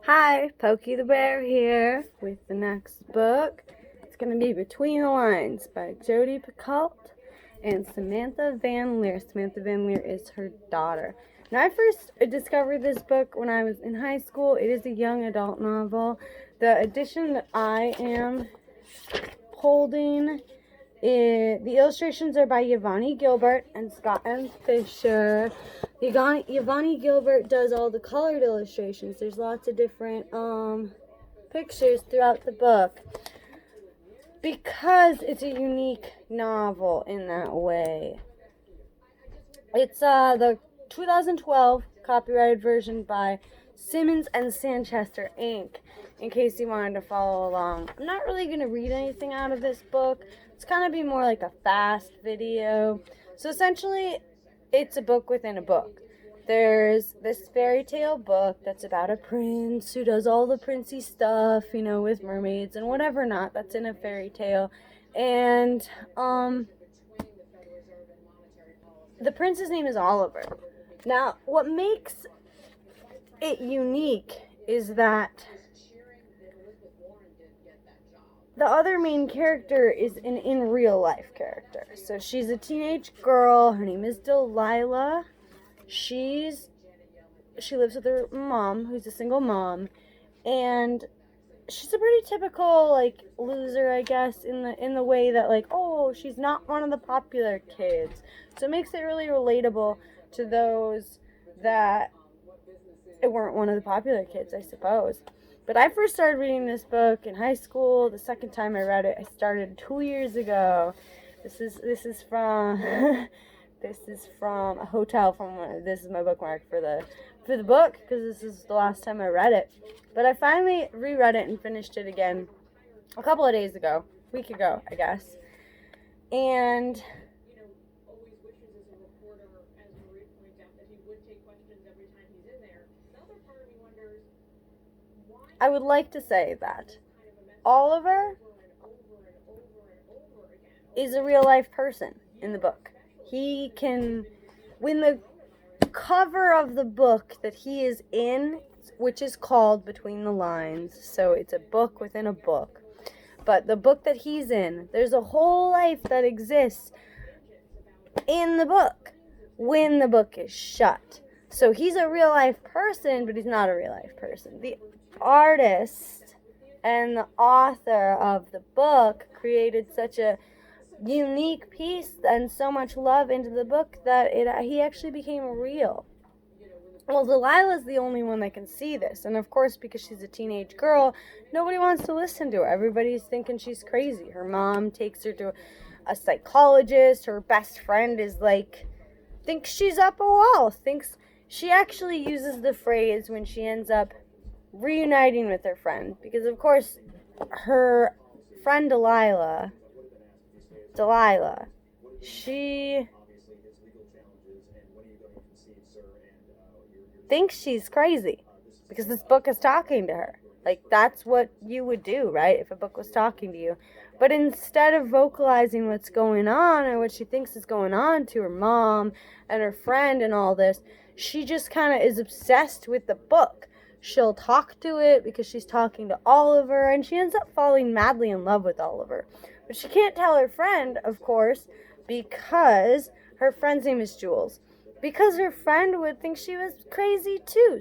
Hi, Pokey the Bear here with the next book. It's going to be Between the Lines by Jodi Picoult and Samantha Van Leer. Samantha Van Leer is her daughter. Now, I first discovered this book when I was in high school. It is a young adult novel. The edition that I am holding, the illustrations are by Yvonne Gilbert and Scott and Fischer. Yvonne Gilbert does all the colored illustrations. There's lots of different pictures throughout the book because it's a unique novel in that way. It's the 2012 copyrighted version by Simmons and Sanchester Inc. In case you wanted to follow along. I'm not really going to read anything out of this book. It's kind of be more like a fast video. So essentially, it's a book within a book. There's this fairy tale book that's about a prince who does all the princey stuff, with mermaids and whatever not that's in a fairy tale. And the prince's name is Oliver. Now, what makes it unique is that the other main character is an in real life character. So she's a teenage girl. Her name is Delilah. She lives with her mom, who's a single mom, and she's a pretty typical loser, I guess, in the way that she's not one of the popular kids. So it makes it really relatable to those that weren't one of the popular kids, I suppose. But I first started reading this book in high school. The second time I read it, I started 2 years ago. This is from a hotel. This is my bookmark for the book because this is the last time I read it. But I finally reread it and finished it again a couple of days ago, a week ago, I guess. And I would like to say that Oliver is a real life person in the book. He can, when the cover of the book that he is in, which is called Between the Lines, so it's a book within a book, but the book that he's in, there's a whole life that exists in the book when the book is shut. So he's a real life person, but he's not a real life person. The artist and the author of the book created such a unique piece and so much love into the book that he actually became real. Well, Delilah's the only one that can see this, and of course, because she's a teenage girl, nobody wants to listen to her. Everybody's thinking she's crazy. Her mom takes her to a psychologist. Her best friend is thinks she's up a wall. She actually uses the phrase when she ends up reuniting with her friend, because of course her friend Delilah, she thinks she's crazy because this book is talking to her. That's what you would do, right, if a book was talking to you. But instead of vocalizing what's going on or what she thinks is going on to her mom and her friend and all this, she just kind of is obsessed with the book. She'll talk to it because she's talking to Oliver, and she ends up falling madly in love with Oliver. But she can't tell her friend, of course, because her friend's name is Jules. Because her friend would think she was crazy too.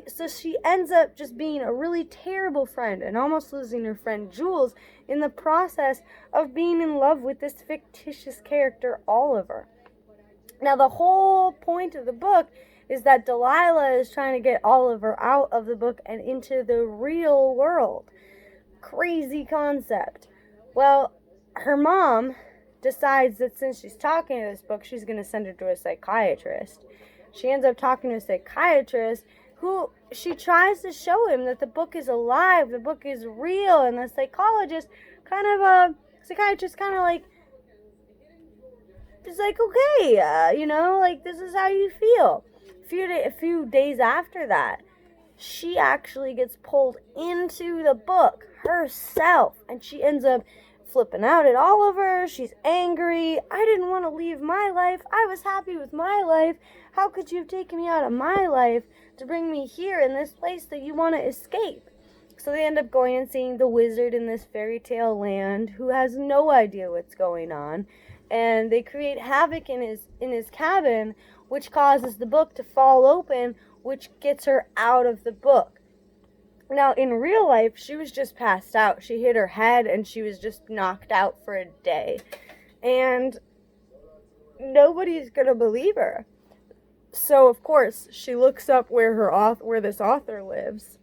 So she ends up just being a really terrible friend and almost losing her friend Jules in the process of being in love with this fictitious character, Oliver. Now, the whole point of the book is that Delilah is trying to get Oliver out of the book and into the real world. Crazy concept. Well, her mom decides that since she's talking to this book, she's going to send her to a psychiatrist. She ends up talking to a psychiatrist who she tries to show him that the book is alive, the book is real, and the psychiatrist kind of is okay, this is how you feel. A few days after that, she actually gets pulled into the book herself, and she ends up flipping out at Oliver. She's angry. I didn't want to leave my life. I was happy with my life. How could you have taken me out of my life to bring me here in this place that you want to escape? So they end up going and seeing the wizard in this fairy tale land who has no idea what's going on. And they create havoc in his cabin, which causes the book to fall open, which gets her out of the book. Now, in real life, she was just passed out. She hit her head, and she was just knocked out for a day. And nobody's going to believe her. So, of course, she looks up where this author lives,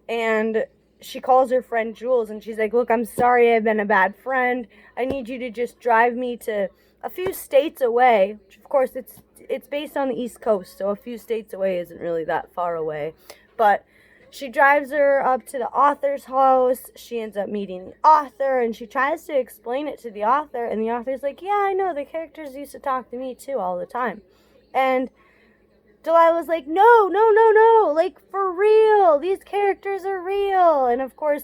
and she calls her friend Jules, and she's like, look, I'm sorry I've been a bad friend. I need you to just drive me to a few states away, which, of course, it's based on the East Coast, so a few states away isn't really that far away. But she drives her up to the author's house. She ends up meeting the author, and she tries to explain it to the author, and the author's like, yeah, I know, the characters used to talk to me, too, all the time. And Delilah's like, no, like, for real, these characters are real. And, of course,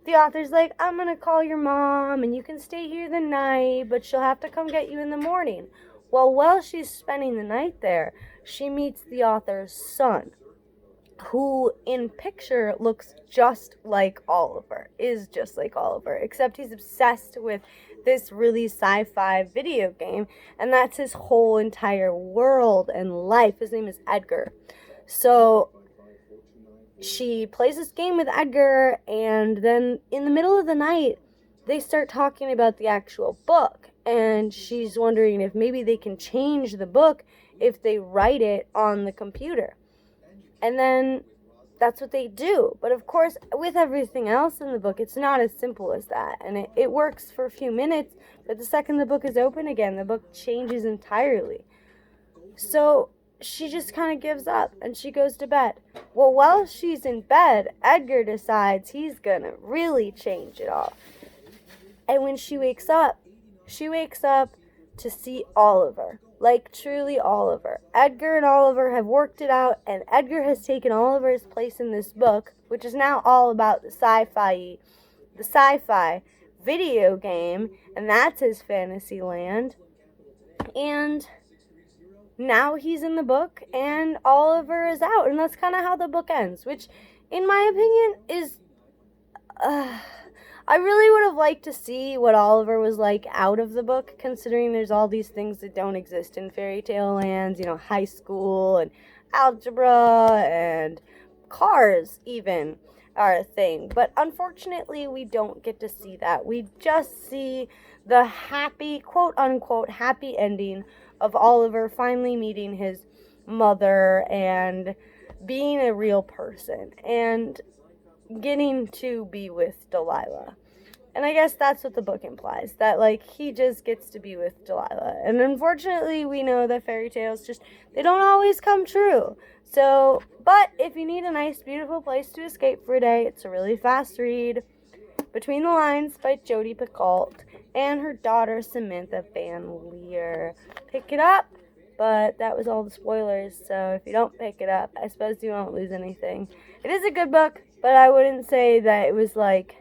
the author's like, I'm going to call your mom, and you can stay here the night, but she'll have to come get you in the morning. Well, while she's spending the night there, she meets the author's son, who in picture looks just like Oliver, except he's obsessed with this really sci-fi video game, and that's his whole entire world and life. His name is Edgar. So she plays this game with Edgar, and then in the middle of the night, they start talking about the actual book, and she's wondering if maybe they can change the book if they write it on the computer. And then that's what they do. But of course, with everything else in the book, it's not as simple as that. And it works for a few minutes, but the second the book is open again, the book changes entirely. So she just kind of gives up, and she goes to bed. Well, while she's in bed, Edgar decides he's going to really change it all. And when she wakes up to see Oliver. Like, truly Oliver. Edgar and Oliver have worked it out, and Edgar has taken Oliver's place in this book, which is now all about the sci-fi video game, and that's his fantasy land. And now he's in the book, and Oliver is out, and that's kind of how the book ends, which, in my opinion, is... I really would have liked to see what Oliver was like out of the book, considering there's all these things that don't exist in fairy tale lands, you know, high school and algebra and cars even are a thing. But unfortunately, we don't get to see that. We just see the happy, quote-unquote, happy ending of Oliver finally meeting his mother and being a real person and getting to be with Delilah. And I guess that's what the book implies, that, like, he just gets to be with Delilah. And unfortunately, we know that fairy tales they don't always come true. So, but if you need a nice, beautiful place to escape for a day, it's a really fast read. Between the Lines by Jodi Picoult and her daughter, Samantha Van Leer. Pick it up, but that was all the spoilers, so if you don't pick it up, I suppose you won't lose anything. It is a good book, but I wouldn't say that it was, like,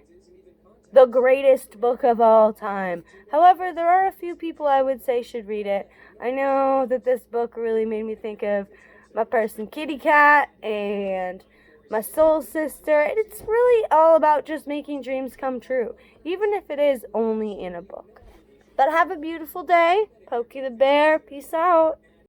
the greatest book of all time. However, there are a few people I would say should read it. I know that this book really made me think of my person Kitty Cat and my soul sister. And it's really all about just making dreams come true, even if it is only in a book. But have a beautiful day. Pokey the Bear. Peace out.